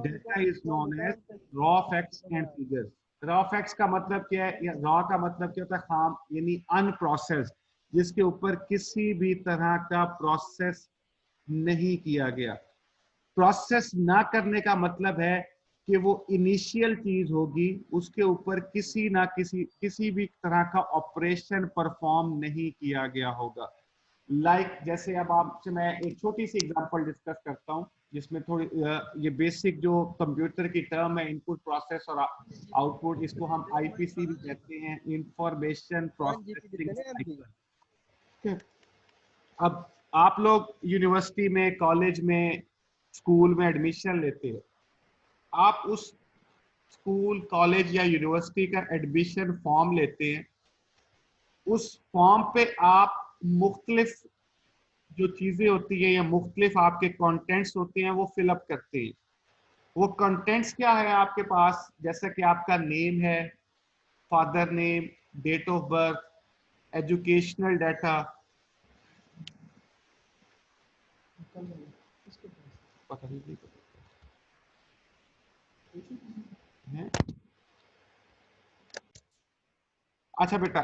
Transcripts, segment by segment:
Data is known as raw facts and figures. Raw facts का मतलब क्या है, या रॉ का मतलब क्या होता है, खाम यानी अनप्रोसेस्ड, जिसके ऊपर किसी भी तरह का प्रोसेस नहीं किया गया। प्रोसेस ना करने का मतलब है कि वो इनिशियल चीज होगी, उसके ऊपर किसी भी तरह का ऑपरेशन परफॉर्म नहीं किया गया होगा। जैसे अब आपसे मैं एक छोटी सी एग्जांपल डिस्कस करता हूं, जिसमें थोड़ी ये बेसिक जो कंप्यूटर की टर्म है, इनपुट प्रोसेस और आउटपुट, इसको हम आईपीसी भी कहते हैं, इंफॉर्मेशन प्रोसेसिंग साइकिल। अब आप लोग यूनिवर्सिटी में, कॉलेज में, स्कूल में एडमिशन लेते हैं। आप उस स्कूल, कॉलेज या यूनिवर्सिटी का एडमिशन फॉर्म लेते हैं। उस फॉर्म पे आप मुख्तलिफ जो चीजें होती है या मुख्तलिफ आपके कंटेंट्स होते हैं वो फिलअप करते हैं। वो कंटेंट्स क्या है आपके पास, जैसा कि आपका नेम है, father name, date of birth, educational data, पता नहीं है। अच्छा बेटा,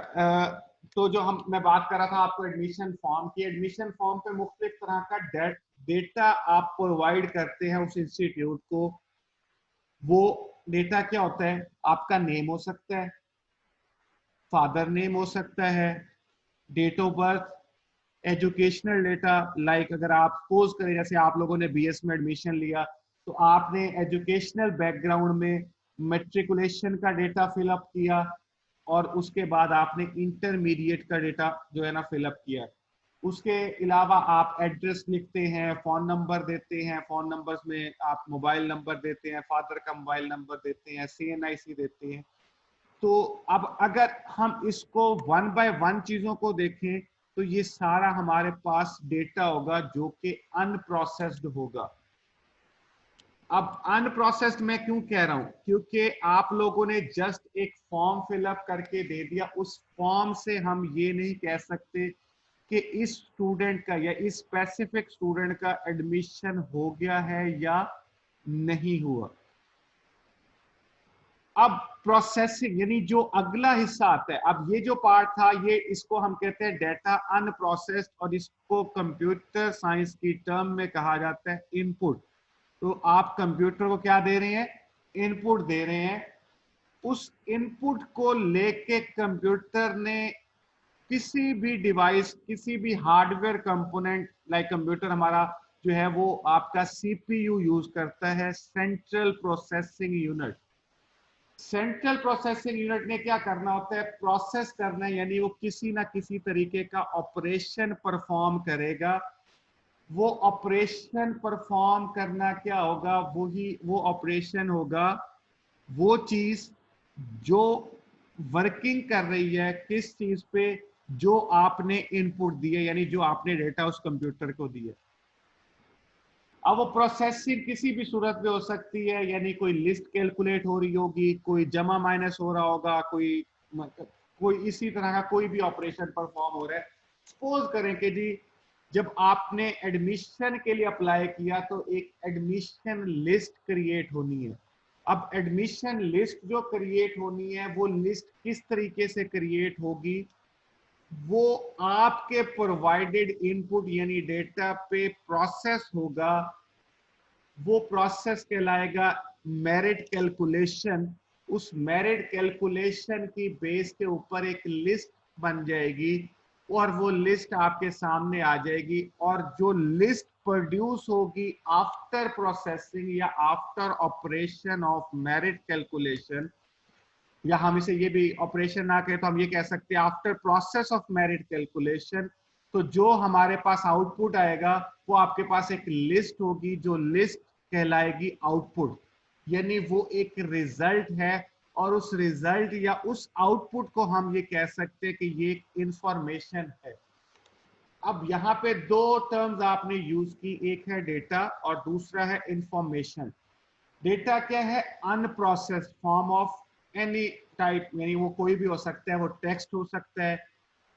तो जो मैं बात कर रहा था आपको एडमिशन फॉर्म की, एडमिशन फॉर्म पे मुख्तलिफ तरह का डेटा आप प्रोवाइड करते हैं उस इंस्टीट्यूट को। वो डेटा क्या होता है, आपका नेम हो सकता है, फादर नेम हो सकता है, date of birth, educational data. Like अगर आप सपोज करें जैसे आप लोगों ने बीएस में एडमिशन लिया, तो आपने एजुकेशनल बैकग्राउंड में मेट्रिकुलेशन का डेटा फिलअप किया, और उसके बाद आपने इंटरमीडिएट का डेटा जो है ना फिलअप किया। उसके अलावा आप एड्रेस लिखते हैं, फोन नंबर देते हैं, फोन नंबर्स में आप मोबाइल नंबर देते हैं, फादर का मोबाइल नंबर देते हैं, सीएनआईसी देते हैं। तो अब अगर हम इसको वन बाय वन चीजों को देखें, तो ये सारा हमारे पास डेटा होगा जो कि अनप्रोसेस्ड होगा। अब अनप्रोसेस्ड मैं क्यों कह रहा हूं, क्योंकि आप लोगों ने जस्ट एक फॉर्म फिलअप करके दे दिया। उस फॉर्म से हम ये नहीं कह सकते कि इस स्टूडेंट का या इस स्पेसिफिक स्टूडेंट का एडमिशन हो गया है या नहीं हुआ। अब प्रोसेसिंग यानी जो अगला हिस्सा आता है, अब ये जो पार्ट था, ये इसको हम कहते हैं डेटा अनप्रोसेस्ड, और इसको कंप्यूटर साइंस की टर्म में कहा जाता है इनपुट। तो आप कंप्यूटर को क्या दे रहे हैं, इनपुट दे रहे हैं। उस इनपुट को लेके कंप्यूटर ने किसी भी डिवाइस, किसी भी हार्डवेयर कंपोनेंट, लाइक कंप्यूटर हमारा जो है वो आपका सीपीयू यूज करता है, central processing unit. Central processing unit ने क्या करना होता है, प्रोसेस करना है, यानी वो किसी ना किसी तरीके का ऑपरेशन परफॉर्म करेगा। वो ऑपरेशन परफॉर्म करना क्या होगा, वो ऑपरेशन होगा वो चीज जो वर्किंग कर रही है किस चीज पे, जो आपने इनपुट दिए, यानी जो आपने डेटा उस कंप्यूटर को दिए। अब वो प्रोसेसिंग किसी भी सूरत में हो सकती है, यानी कोई लिस्ट कैलकुलेट हो रही होगी, कोई जमा माइनस हो रहा होगा, कोई इसी तरह का कोई भी ऑपरेशन परफॉर्म हो रहा है। सपोज करें कि जी जब आपने एडमिशन के लिए अप्लाई किया, तो एक एडमिशन लिस्ट क्रिएट होनी है। अब एडमिशन लिस्ट जो क्रिएट होनी है, वो लिस्ट किस तरीके से क्रिएट होगी, वो आपके प्रोवाइडेड इनपुट यानी डेटा पे प्रोसेस होगा। वो प्रोसेस कहलाएगा मेरिट कैलकुलेशन। उस मेरिट कैलकुलेशन की बेस के ऊपर एक लिस्ट बन जाएगी, और वो लिस्ट आपके सामने आ जाएगी। और जो लिस्ट प्रोड्यूस होगी आफ्टर प्रोसेसिंग या after operation of merit calculation, या हम इसे ये भी ऑपरेशन ना कहें तो हम ये कह सकते हैं after process of merit calculation, तो जो हमारे पास आउटपुट आएगा वो आपके पास एक लिस्ट होगी, जो लिस्ट कहलाएगी आउटपुट। यानी वो एक रिजल्ट है, और उस रिजल्ट या उस आउटपुट को हम ये कह सकते हैं कि ये एक इंफॉर्मेशन है। अब यहाँ पे दो टर्म्स आपने यूज की, एक है डेटा और दूसरा है इंफॉर्मेशन। डेटा क्या है, unprocessed form of any type, यानी वो कोई भी हो सकता है, वो टेक्स्ट हो सकता है,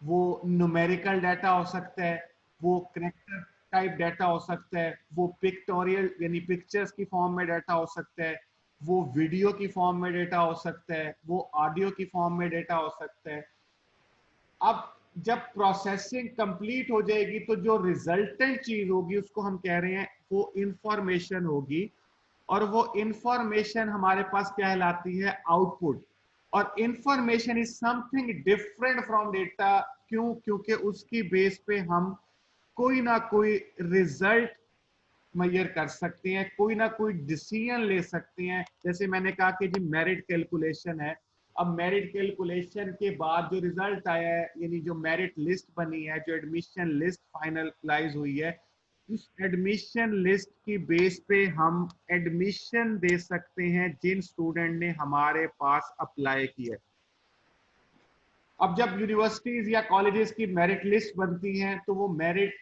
वो न्यूमेरिकल डाटा हो सकता है, वो करेक्टर टाइप डाटा हो सकता है, वो पिक्टोरियल यानी पिक्चर्स की फॉर्म में डाटा हो सकता है, वो वीडियो की फॉर्म में डेटा हो सकता है, वो ऑडियो की फॉर्म में डेटा हो सकता है। अब जब प्रोसेसिंग कंप्लीट हो जाएगी तो जो रिजल्टेंट चीज होगी उसको हम कह रहे हैं वो इंफॉर्मेशन होगी, और वो इंफॉर्मेशन हमारे पास कहलाती है आउटपुट। और information is something different from data. क्यों? क्योंकि उसकी बेस पे हम कोई ना कोई रिजल्ट मेजर कर सकते हैं, कोई ना कोई डिसीजन ले सकते हैं। जैसे मैंने कहा कि जी मेरिट कैलकुलेशन है, अब मेरिट कैलकुलेशन के बाद जो रिजल्ट आया है, यानी जो मेरिट लिस्ट बनी है, जो एडमिशन लिस्ट फाइनलाइज हुई है, उस एडमिशन लिस्ट की बेस पे हम एडमिशन दे सकते हैं जिन स्टूडेंट ने हमारे पास अप्लाई किया है। अब जब यूनिवर्सिटीज या कॉलेजेस की मेरिट लिस्ट बनती है तो वो मेरिट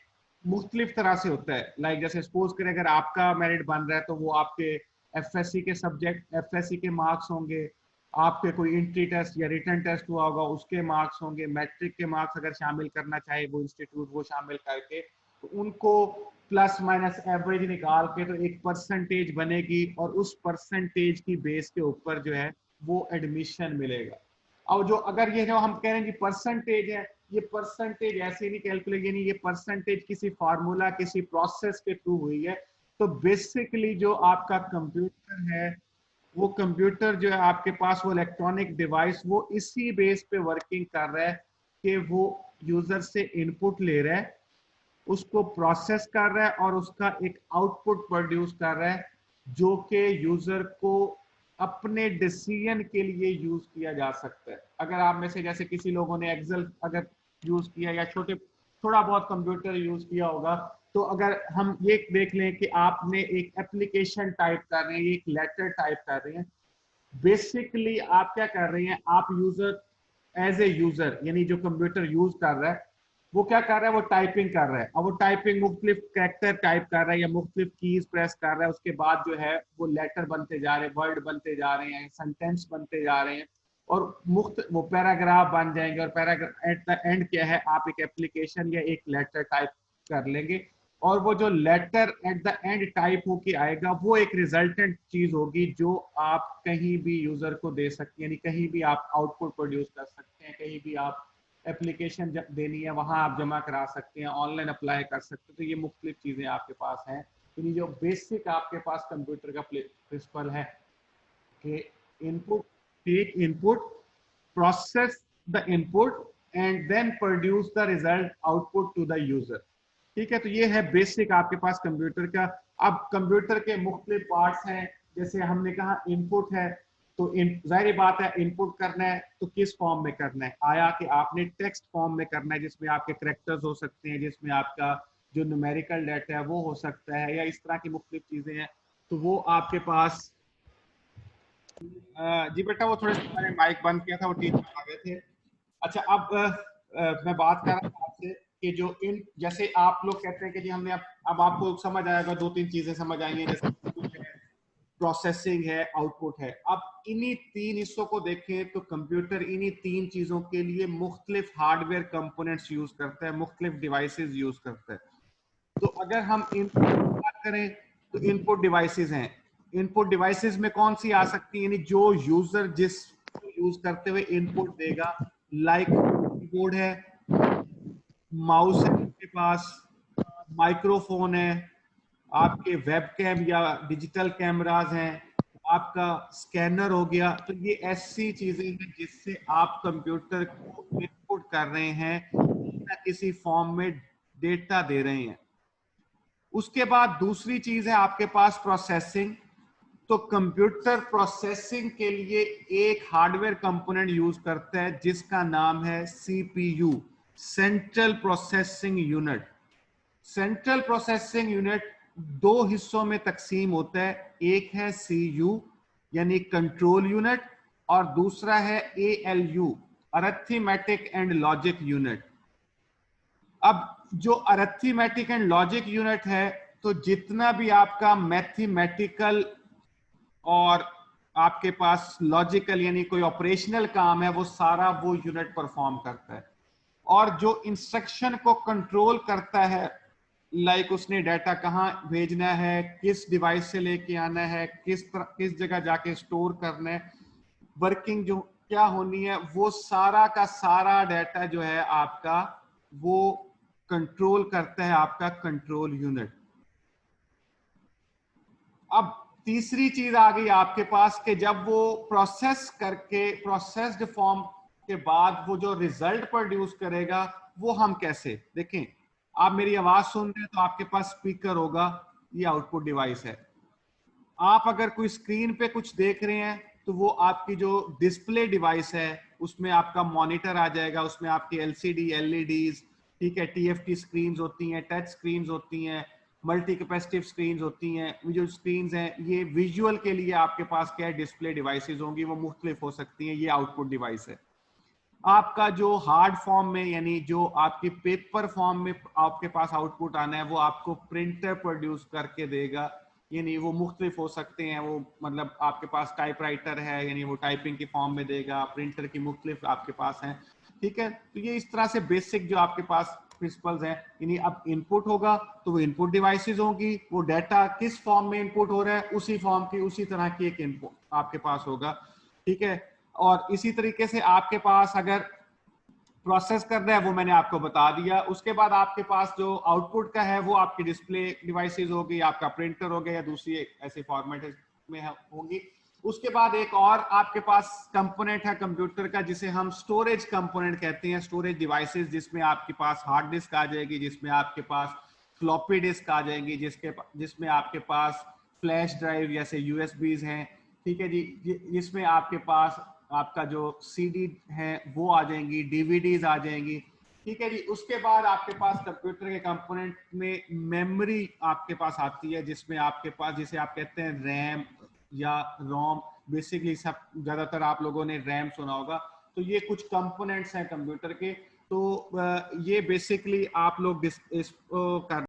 मुख्तलिफ तरह से होता है। लाइक जैसे सपोज करें अगर आपका मेरिट बन रहा है तो वो आपके एफएससी के सब्जेक्ट एफएससी के मार्क्स होंगे, आपके कोई एंट्री टेस्ट या रिटन टेस्ट हुआ होगा उसके मार्क्स होंगे, मैट्रिक के मार्क्स अगर शामिल करना चाहे वो इंस्टीट्यूट वो शामिल करके, तो उनको प्लस माइनस एवरेज निकाल के तो एक परसेंटेज बनेगी, और उस परसेंटेज की बेस के ऊपर जो है वो एडमिशन मिलेगा। और जो अगर ये जो हम कह रहे हैं कि परसेंटेज है, ये परसेंटेज ऐसे नहीं कैलकुलेट, यानी ये परसेंटेज किसी फार्मूला किसी प्रोसेस के थ्रू हुई है। तो बेसिकली जो आपका कंप्यूटर है, वो कंप्यूटर जो है आपके पास वो इलेक्ट्रॉनिक डिवाइस वो इसी बेस पे वर्किंग कर रहा है कि वो यूजर से इनपुट ले रहा है, उसको प्रोसेस कर रहा है और उसका एक आउटपुट प्रोड्यूस कर रहा है, जो कि यूजर को अपने डिसीजन के लिए यूज किया जा सकता है। अगर आप में से जैसे किसी लोगों ने एक्सेल अगर यूज किया या थोड़ा बहुत कंप्यूटर यूज किया होगा, तो अगर हम ये देख लें कि आपने एक एप्लीकेशन टाइप कर रहे हैं, एक लेटर टाइप कर रहे हैं, बेसिकली आप क्या कर रहे हैं, आप यूजर एज ए यूजर यानी जो कंप्यूटर यूज कर रहा है वो क्या कर रहा है, वो टाइपिंग कर रहा है। अब वो टाइपिंग मुख्तलिफ कैरेक्टर टाइप कर रहा है या मुख्तलिफ कीज प्रेस कर रहा है, उसके बाद जो है वो लेटर बनते जा रहे हैं, वर्ड बनते जा रहे हैं, सेंटेंस बनते जा रहे हैं, और वो पैराग्राफ बन जाएंगे। और पैराग्राफ एट द एंड क्या है, आप एक एप्लीकेशन या एक लेटर टाइप कर लेंगे, और वो जो letter at the end type होके आएगा वो एक रिजल्टेंट चीज होगी जो आप कहीं भी यूजर को दे सकते हैं, यानी कहीं भी आप आउटपुट प्रोड्यूस कर सकते हैं, कहीं भी आप एप्लीकेशन जब देनी है वहां आप जमा करा सकते हैं, ऑनलाइन अप्लाई कर सकते हैं। तो ये मुख्तलिफ चीजें आपके पास हैं। यानी जो बेसिक आपके पास कंप्यूटर का प्रिंसिपल है कि input, take input, process the input and then produce the result output to the user. ठीक है, तो ये है बेसिक आपके पास कंप्यूटर का। अब कंप्यूटर के मुख्तलिफ पार्ट्स हैं, जैसे हमने कहा इनपुट है, तो जाहिर बात है इनपुट करना है तो किस फॉर्म में करना है, आया कि आपने टेक्स्ट फॉर्म में करना है जिसमें आपके करेक्टर्स हो सकते हैं, जिसमें आपका जो न्यूमेरिकल डाटा है वो हो सकता है, या इस तरह की मुख्तलिफ चीजें हैं, तो वो आपके पास जी बेटा वो थोड़े से मैंने माइक बंद किया था, वो टीचर आ गए थे। अच्छा, अब मैं बात कर रहा था आपसे कि जो इन जैसे आप लोग कहते हैं कि जी हमने अब आपको समझ आएगा, दो तीन चीजें समझ आएंगी, जैसे प्रोसेसिंग है, आउटपुट है। अब इन्हीं तीन हिस्सों को देखें तो कंप्यूटर इन्हीं तीन चीजों के लिए मुख्तलिफ हार्डवेयर कंपोनेंट्स यूज करता है, मुख्तलिफ डिवाइसेस यूज करता है। तो अगर हम इनपुट की बात करें तो इनपुट डिवाइसेस हैं। इनपुट डिवाइसेस में कौन सी आ सकती है, यानी जो यूजर जिस यूज करते हुए इनपुट देगा, लाइक कीबोर्ड है, माउस है आपके पास, माइक्रोफोन है, आपके वेबकैम या डिजिटल कैमराज हैं, आपका स्कैनर हो गया। तो ये ऐसी चीजें हैं जिससे आप कंप्यूटर को इनपुट कर रहे हैं या किसी फॉर्म में डेटा दे रहे हैं। उसके बाद दूसरी चीज है आपके पास प्रोसेसिंग। तो कंप्यूटर प्रोसेसिंग के लिए एक हार्डवेयर कंपोनेंट यूज करता है जिसका नाम है CPU, central processing unit. Central processing unit दो हिस्सों में तकसीम होता है, एक है सीयू यानी कंट्रोल यूनिट, और दूसरा है ALU, arithmetic and logic unit. अब जो अरिथमेटिक एंड लॉजिक यूनिट है, तो जितना भी आपका मैथमेटिकल और आपके पास लॉजिकल यानी कोई ऑपरेशनल काम है वो सारा वो यूनिट परफॉर्म करता है। और जो इंस्ट्रक्शन को कंट्रोल करता है लाइक उसने डाटा कहाँ भेजना है, किस डिवाइस से लेके आना है, किस जगह जाके स्टोर करना है, वर्किंग जो क्या होनी है, वो सारा का सारा डाटा जो है आपका वो कंट्रोल करता है आपका कंट्रोल यूनिट। अब तीसरी चीज आ गई आपके पास कि जब वो प्रोसेस करके प्रोसेस्ड फॉर्म के बाद वो जो रिजल्ट प्रोड्यूस करेगा वो हम कैसे देखें। आप मेरी आवाज सुन रहे हैं तो आपके पास स्पीकर होगा, ये आउटपुट डिवाइस है। आप अगर कोई स्क्रीन पे कुछ देख रहे हैं तो वो आपकी जो डिस्प्ले डिवाइस है उसमें आपका मॉनिटर आ जाएगा, उसमें आपकी एलसीडी एलईडीज, ठीक है, टीएफटी स्क्रीन होती हैं, टच स्क्रीन होती हैं, मल्टी कैपेसिटिव स्क्रीन होती हैं, विजुअल स्क्रीन हैं। ये विजुअल के लिए आपके पास क्या है, डिस्प्ले डिवाइसेस होंगी, वो मुख्तलिफ हो सकती हैं। ये आउटपुट डिवाइस है। आपका जो हार्ड फॉर्म में यानी जो आपकी पेपर फॉर्म में आपके पास आउटपुट आना है वो आपको प्रिंटर प्रोड्यूस करके देगा। यानी वो मुख्तलिफ हो सकते हैं, वो मतलब आपके पास टाइपराइटर है यानी वो टाइपिंग की फॉर्म में देगा, प्रिंटर की मुख्तलिफ आपके पास हैं, ठीक है। तो ये इस तरह से बेसिक जो आपके पास प्रिंसिपल्स हैं। यानी अब इनपुट होगा तो वो इनपुट डिवाइसेस होंगी, वो डाटा किस फॉर्म में इनपुट हो रहा है उसी फॉर्म की उसी तरह की एक इनपुट आपके पास होगा, ठीक है। और इसी तरीके से आपके पास अगर प्रोसेस करना है वो मैंने आपको बता दिया। उसके बाद आपके पास जो आउटपुट का है वो आपकी डिस्प्ले डिवाइसेस होगी, आपका प्रिंटर हो गया या दूसरी ऐसे फॉर्मेट में होंगी। उसके बाद एक और आपके पास कंपोनेंट है कंप्यूटर का जिसे हम स्टोरेज कंपोनेंट कहते हैं, स्टोरेज डिवाइसेस, जिसमें आपके पास हार्ड डिस्क आ जाएगी, जिसमें आपके पास फ्लॉपी डिस्क आ जाएंगी, जिसमें आपके पास फ्लैश ड्राइव जैसे यूएसबीज हैं, ठीक है जी, जिसमें आपके पास आपका जो सीडी है वो आ जाएंगी, डीवीडीज आ जाएंगी, ठीक है जी। उसके बाद आपके पास कंप्यूटर के कंपोनेंट में मेमोरी आपके पास आती है, जिसमें आपके पास जिसे आप कहते हैं रैम या रोम, बेसिकली सब ज्यादातर आप लोगों ने रैम सुना होगा। तो ये कुछ कंपोनेंट्स हैं कंप्यूटर के। तो ये बेसिकली आप लोग इस कर